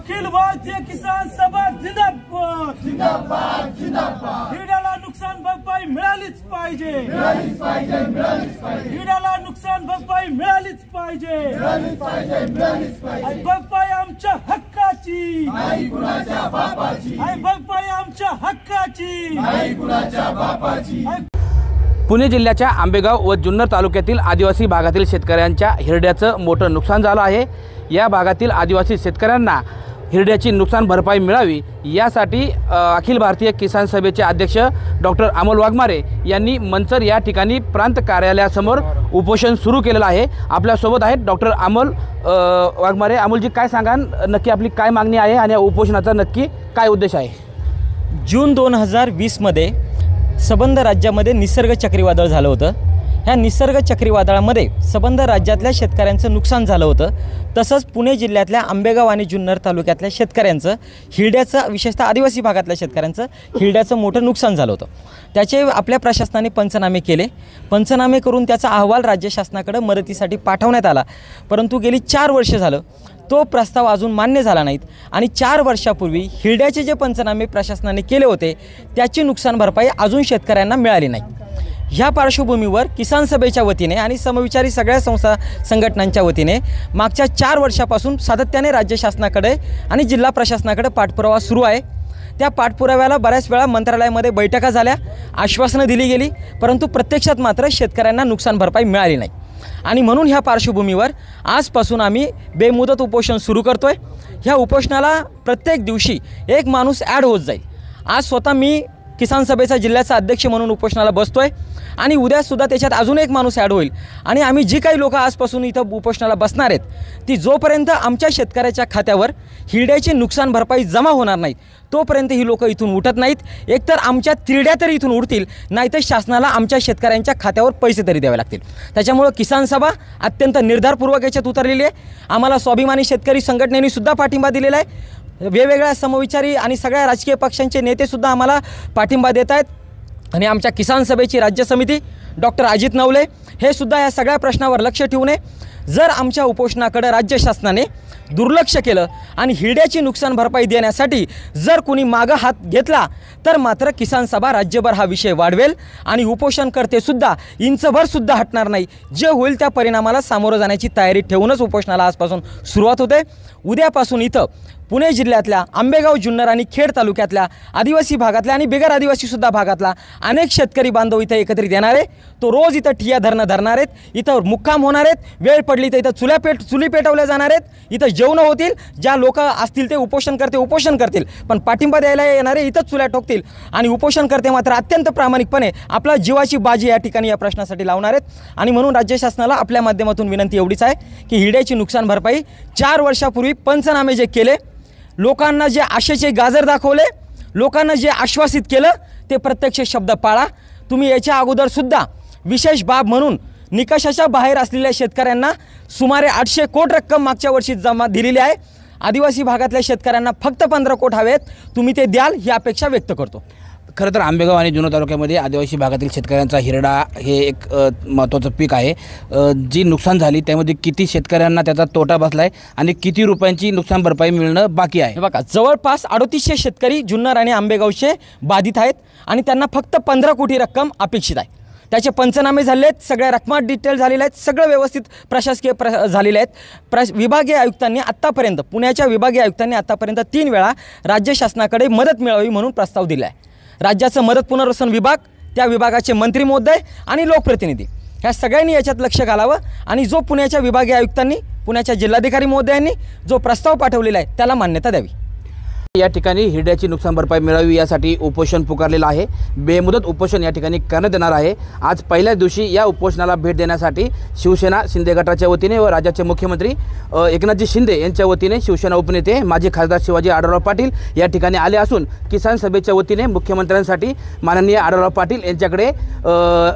अखिल भारतीय किसान सभा जिंदाबाद जिंदाबाद जिंदाबाद। हिरड्याला नुकसान भरपाई मिळालीच पाहिजे, मिळालीच पाहिजे, मिळालीच पाहिजे, हिरड्याला नुकसान भरपाई मिळालीच पाहिजे, मिळालीच पाहिजे, मिळालीच पाहिजे। आणि भरपाई आमच्या हक्काची, नाही कुणाच्या बापाची, आणि भरपाई आमच्या हक्काची, नाही कुणाच्या बापाची। पुणे जिल्ह्याच्या आंबेगाव व जुन्नर तालुक्यातील आदिवासी भागातील शेतकऱ्यांच्या हिरड्याचं मोठं नुकसान झालं आहे। या भागातील आदिवासी शेतकऱ्यांना हिरड्याची नुकसान भरपाई मिळावी यासाठी अखिल भारतीय किसान सभेचे अध्यक्ष डॉक्टर अमोल वाघमारे यांनी मंचर या ठिकाणी प्रांत कार्यालयासमोर उपोषण सुरू केलेलं आहे। आपल्यासोबत आहेत डॉक्टर अमोल वाघमारे। अमोलजी, काय सांगाल, नक्की आपली काय मागणी आहे आणि या उपोषणाचा नक्की काय उद्देश आहे? जून 2020 मध्ये संबंध राज्यामध्ये निसर्ग चक्रीवादळ झालं होतं। ह्या निसर्ग चक्रीवादळामध्ये संबंध राज्यातल्या शेतकऱ्यांचं नुकसान झालं होतं। तसंच पुणे जिल्ह्यातल्या आंबेगाव आणि जुन्नर तालुक्यातल्या शेतकऱ्यांचं हिरड्याचं, विशेषतः आदिवासी भागातल्या शेतकऱ्यांचं हिरड्याचं मोठं नुकसान झालं होतं। त्याचे आपल्या प्रशासनाने पंचनामे केले। पंचनामे करून त्याचा अहवाल राज्य शासनाकडे मदतीसाठी पाठवण्यात आला, परंतु गेली 4 वर्ष झालं तो प्रस्ताव अजून मान्य झाला नाहीत आणि 4 वर्षापूर्वी हिरड्याचे जे पंचनामे प्रशासनाने केले होते त्याची नुकसान भरपाई अजून शेतकऱ्यांना मिळाली नाही। ह्या पार्श्वभूमीवर किसान सभेच्या वतीने आणि समविचारी सगळ्या संघटनांच्या वतीने मागच्या 4 वर्षापासून सातत्याने राज्य शासनाकडे आणि जिल्हा प्रशासनाकडे पाठपुरावा सुरू आहे। त्या पाठपुराव्याला बऱ्याच वेळा मंत्रालयामध्ये बैठका झाल्या, आश्वासनं दिली गेली, परंतु प्रत्यक्षात मात्र शेतकऱ्यांना नुकसान भरपाई मिळाली नाही। आणि म्हणून ह्या पार्श्वभूमीवर आजपासून आम्ही बेमुदत उपोषण सुरू करतोय। ह्या उपोषणाला प्रत्येक दिवशी एक माणूस ॲड होत जाईल। आज स्वतः मी किसान सभेचा जिल्ह्याचा अध्यक्ष म्हणून उपोषणाला बसतोय आणि उद्यासुद्धा त्याच्यात अजून एक माणूस ॲड होईल आणि आम्ही जी काही लोक आजपासून इथं उपोषणाला बसणार आहेत ती जोपर्यंत आमच्या शेतकऱ्याच्या खात्यावर हिरड्याची नुकसान भरपाई जमा होणार नाहीत तोपर्यंत ही लोक इथून उठत नाहीत। एकतर आमच्या तिरड्या तरी इथून उडतील, नाहीतर शासनाला आमच्या शेतकऱ्यांच्या खात्यावर पैसे तरी द्यावे लागतील। त्याच्यामुळे किसान सभा अत्यंत निर्धारपूर्वक याच्यात उतरलेली आहे। आम्हाला स्वाभिमानी शेतकरी संघटनेने सुद्धा पाठिंबा दिलेला आहे। वेगवेगळ्या समविचारी आणि सगळ्या राजकीय पक्षांचे नेतेसुद्धा आम्हाला पाठिंबा देत आहेत आणि आमच्या किसान सभेची राज्य समिती डॉक्टर अजित नवले हे सुद्धा या सगळ्या प्रश्नावर लक्ष ठेवून जर आमच्या उपोषणाकडे राज्य शासनाने दुर्लक्ष केलं आणि हिरड्याची नुकसान भरपाई देण्यासाठी जर कोणी मागं हात घेतला तर मात्र किसान सभा राज्यभर हा विषय वाढवेल आणि उपोषणकर्तेसुद्धा इंचभरसुद्धा हटणार नाही। जे होईल त्या परिणामाला सामोरं जाण्याची तयारी ठेवूनच उपोषणाला आजपासून सुरुवात होते। उद्यापासून इथं पुणे जिल्ह्यातल्या आंबेगाव, जुन्नर आणि खेड तालुक्यातल्या आदिवासी भागातल्या आणि बिगर आदिवासीसुद्धा भागातला अनेक शेतकरी बांधव इथं एकत्रित येणार आहे। तो रोज इथं ठिय्या धरणं धरणार आहेत, इथं मुक्काम होणार आहेत, वेळ पडली तर इथं चुली पेटवल्या जाणार आहेत, इथं जेवणं होतील। ज्या लोक असतील ते उपोषण करतील, पण पाठिंबा द्यायला येणारे इथंच चुल्या ठोकतील आणि उपोषणकर्ते मात्र अत्यंत प्रामाणिकपणे आपला जीवाची बाजी या ठिकाणी या प्रश्नासाठी लावणार आहेत। आणि म्हणून राज्य शासनाला आपल्या माध्यमातून विनंती एवढीच आहे की हिरड्याची नुकसान भरपाई 4 वर्षापूर्वी पंचनामे जे केले, लोकांना जे आशेचे गाजर दाखवले, लोकांना जे आश्वासित केलं ते प्रत्यक्ष शब्द पाळा। तुम्ही याच्या अगोदर सुद्धा विशेष बाब म्हणून निकषाच्या बाहेर असलेल्या शेतकऱ्यांना सुमारे 800 कोटी रक्कम मागच्या वर्षी जमा दिलेली आहे। आदिवासी भागातल्या शेतकऱ्यांना फक्त 15 कोटी हवेत, तुम्ही ते द्याल ही अपेक्षा व्यक्त करतो। खरं तर आंबेगाव आणि जुन्नर तालुक्यामध्ये आदिवासी भागातील शेतकऱ्यांचा हिरडा हे एक महत्त्वाचं पीक आहे। जी नुकसान झाली त्यामध्ये किती शेतकऱ्यांना त्याचा तोटा बसला आहे आणि किती रुपयांची नुकसान भरपाई मिळणं बाकी आहे? बघा, जवळपास 3800 शेतकरी जुन्नर आणि आंबेगावचे बाधित आहेत आणि त्यांना फक्त 15 कोटी रक्कम अपेक्षित आहे। त्याचे पंचनामे झाले आहेत, सगळ्या रकमा डिटेल झालेल्या आहेत, सगळं व्यवस्थित प्रशासकीय झालेले आहेत। विभागीय आयुक्तांनी आत्तापर्यंत, पुण्याच्या विभागीय आयुक्तांनी आत्तापर्यंत 3 वेळा राज्य शासनाकडे मदत मिळावी म्हणून प्रस्ताव दिला आहे। राज्याचं मदत पुनर्वसन विभाग, त्या विभागाचे मंत्री महोदय आणि लोकप्रतिनिधी ह्या सगळ्यांनी याच्यात लक्ष घालावं आणि जो पुण्याच्या विभागीय आयुक्तांनी, पुण्याच्या जिल्हाधिकारी महोदयांनी जो प्रस्ताव पाठवलेला आहे त्याला मान्यता द्यावी। या ठिकाणी हिरड्याची नुकसान भरपाई मिळावी यासाठी उपोषण पुकारलेलं आहे। बेमुदत उपोषण या ठिकाणी करण्यात येणार आहे। आज पहिल्या दिवशी या उपोषणाला भेट देण्यासाठी शिवसेना शिंदे गटाच्या वतीने व राज्याचे मुख्यमंत्री एकनाथजी शिंदे यांच्या वतीने शिवसेना उपनेते माजी खासदार शिवाजी आढळराव पाटील या ठिकाणी आले असून किसान सभेच्या वतीने मुख्यमंत्र्यांसाठी माननीय आढळराव पाटील यांच्याकडे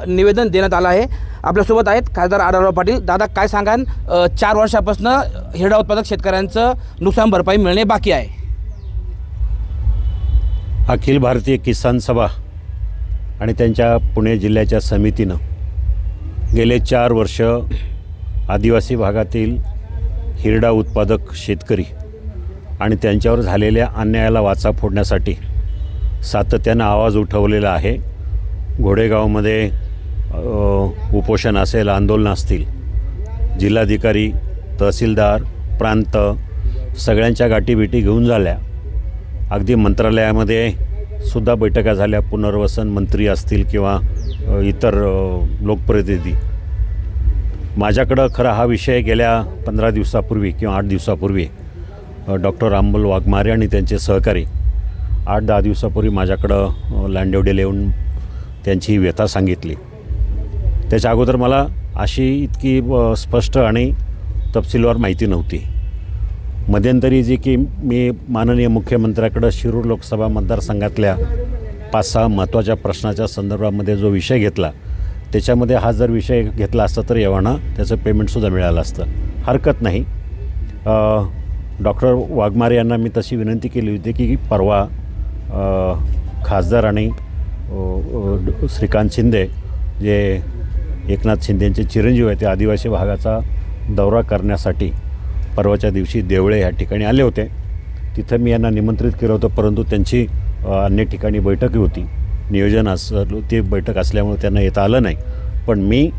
निवेदन देण्यात आलं आहे। आपल्यासोबत आहेत खासदार आढळराव पाटील। दादा, काय सांगाल, 4 वर्षापासून हिरडा उत्पादक शेतकऱ्यांचं नुकसान भरपाई मिळणे बाकी आहे? अखिल भारतीय किसान सभा आणि त्यांच्या पुणे जिल्ह्याच्या समितीनं गेले 4 वर्ष आदिवासी भागातील हिरडा उत्पादक शेतकरी आणि त्यांच्यावर झालेल्या अन्यायाला वाचा फोडण्यासाठी सातत्यानं आवाज उठवलेला आहे. घोडेगावमध्ये उपोषण असेल, आंदोलन असतील, जिल्हाधिकारी, तहसीलदार, प्रांत सगळ्यांच्या गाठीभेटी घेऊन झाल्या. अगदी मंत्रालयामध्ये सुद्धा बैठका झाल्या. पुनर्वसन मंत्री असतील किंवा इतर लोकप्रतिनिधी. माझ्याकडं खरा हा विषय गेल्या 15 दिवसापूर्वी किंवा 8 दिवसापूर्वी डॉक्टर अमोल वाघमारे आणि त्यांचे सहकारी 8-10 दिवसापूर्वी माझ्याकडं लांडेवडेला येऊन त्यांची व्यथा सांगितली. त्याच्या अगोदर मला अशी इतकी स्पष्ट आणि तपशीलवार माहिती नव्हती. मध्यंतरी जी की मी माननीय मुख्यमंत्र्याकडं शिरूर लोकसभा मतदारसंघातल्या 5-6 महत्त्वाच्या प्रश्नाच्या संदर्भामध्ये जो विषय घेतला, त्याच्यामध्ये हा जर विषय घेतला असता तर एव्हाना त्याचं पेमेंटसुद्धा मिळालं असतं. हरकत नाही. डॉक्टर वाघमारे यांना मी तशी विनंती केली होती की परवा खासदार आणि श्रीकांत शिंदे जे एकनाथ शिंदेंचे चिरंजीव आहेत, ते आदिवासी भागाचा दौरा करण्यासाठी परवाच्या दिवशी देवळे ह्या ठिकाणी आले होते. तिथं मी यांना निमंत्रित केलं होतं, परंतु त्यांची अन्य ठिकाणी बैठक होती. नियोजन ती बैठक असल्यामुळे त्यांना येता आलं नाही. पण मी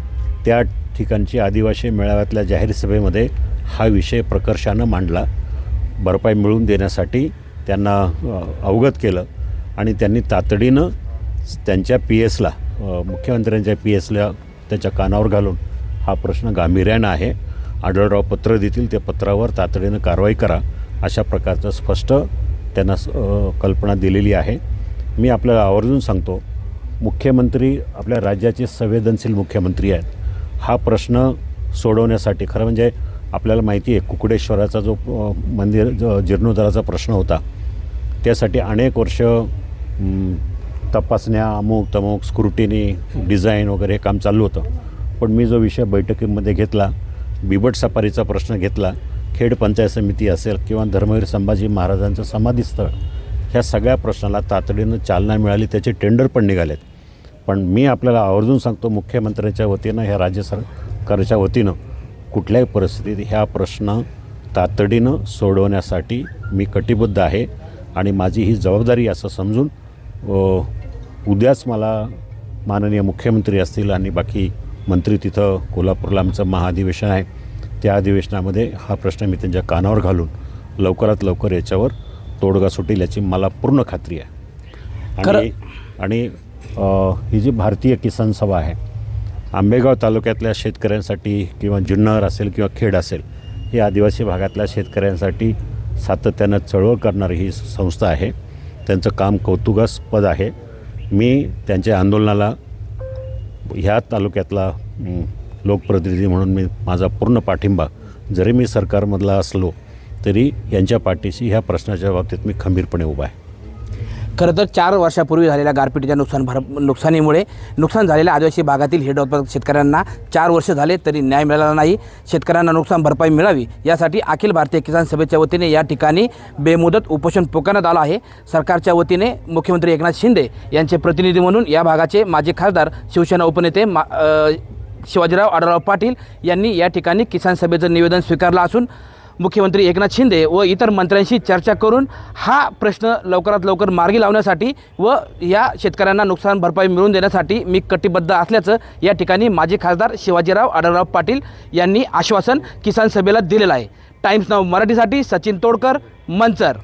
त्या ठिकाणची आदिवासी मेळाव्यातल्या जाहीर सभेमध्ये हा विषय प्रकर्षानं मांडला. भरपाई मिळवून देण्यासाठी त्यांना अवगत केलं आणि त्यांनी तातडीनं त्यांच्या PS ला, मुख्यमंत्र्यांच्या PS ला त्याच्या कानावर घालून हा प्रश्न गांभीर्यानं आहे, आढळराव पत्र देतील, त्या पत्रावर तातडीनं कारवाई करा, अशा प्रकारचं स्पष्ट त्यांना कल्पना दिलेली आहे. मी आपल्याला आवर्जून सांगतो, मुख्यमंत्री आपल्या राज्याचे संवेदनशील मुख्यमंत्री आहेत. हा प्रश्न सोडवण्यासाठी खरं म्हणजे आपल्याला माहिती आहे कुकुडेश्वराचा जो मंदिर जीर्णोद्धाराचा प्रश्न होता, त्यासाठी अनेक वर्ष तपासण्या, अमुक तमुक, स्क्रुटिनी, डिझाईन वगैरे काम चालू होतं. पण मी जो विषय बैठकीमध्ये घेतला, बिबट सफारीचा प्रश्न घेतला, खेड पंचायत समिती असेल किंवा धर्मवीर संभाजी महाराजांचं समाधीस्थळ, ह्या सगळ्या प्रश्नाला तातडीनं चालना मिळाली. त्याचे टेंडर पण निघालेत. पण मी आपल्याला आवर्जून सांगतो, मुख्यमंत्र्यांच्या वतीनं, ह्या राज्य सरकारच्या वतीनं कुठल्याही परिस्थितीत ह्या प्रश्न तातडीनं सोडवण्यासाठी मी कटिबद्ध आहे आणि माझी ही जबाबदारी असं समजून उद्याच मला माननीय मुख्यमंत्री असतील आणि बाकी मंत्री, तिथं कोल्हापूरला आमचं महाअधिवेशन आहे, त्या अधिवेशनामध्ये हा प्रश्न मी त्यांच्या कानावर घालून लवकरात लवकर याच्यावर तोडगा सुटेल याची मला पूर्ण खात्री आहे. आणि ही जी भारतीय किसान सभा आहे, आंबेगाव तालुक्यातल्या शेतकऱ्यांसाठी किंवा जुन्नर असेल किंवा खेड असेल, ही आदिवासी भागातल्या शेतकऱ्यांसाठी सातत्यानं चळवळ करणारी ही संस्था आहे. त्यांचं काम कौतुकास्पद आहे. मी त्यांच्या आंदोलनाला ह्या तालुक्यातला लोकप्रतिनिधी म्हणून मी माझा पूर्ण पाठिंबा, जरी मी सरकारमधला असलो तरी यांच्या पाठीशी ह्या प्रश्नाच्या बाबतीत मी खंबीरपणे उभा आहे. खरं तर 4 वर्षापूर्वी झालेल्या गारपिटीच्या नुकसानीमुळे नुकसान झालेल्या आदिवासी भागातील हेड उत्पादक शेतकऱ्यांना 4 वर्ष झाले तरी न्याय मिळाला नाही. शेतकऱ्यांना नुकसान भरपाई मिळावी यासाठी अखिल भारतीय किसान सभेच्या वतीने या ठिकाणी बेमुदत उपोषण पुकारण्यात आलं आहे. सरकारच्या वतीने मुख्यमंत्री एकनाथ शिंदे यांचे प्रतिनिधी म्हणून या भागाचे माजी खासदार, शिवसेना उपनेते शिवाजीराव आढळराव पाटील यांनी या ठिकाणी किसान सभेचं निवेदन स्वीकारलं असून मुख्यमंत्री एकनाथ शिंदे व इतर मंत्र्यांशी चर्चा करून हा प्रश्न लवकरात लवकर मार्गी लावण्यासाठी व या शेतकऱ्यांना नुकसान भरपाई मिळवून देण्यासाठी मी कटिबद्ध असल्याचं या ठिकाणी माजी खासदार शिवाजीराव आढळराव पाटील यांनी आश्वासन किसान सभेला दिलेलं आहे. टाइम्स नाऊ मराठीसाठी सचिन तोडकर, मंचर.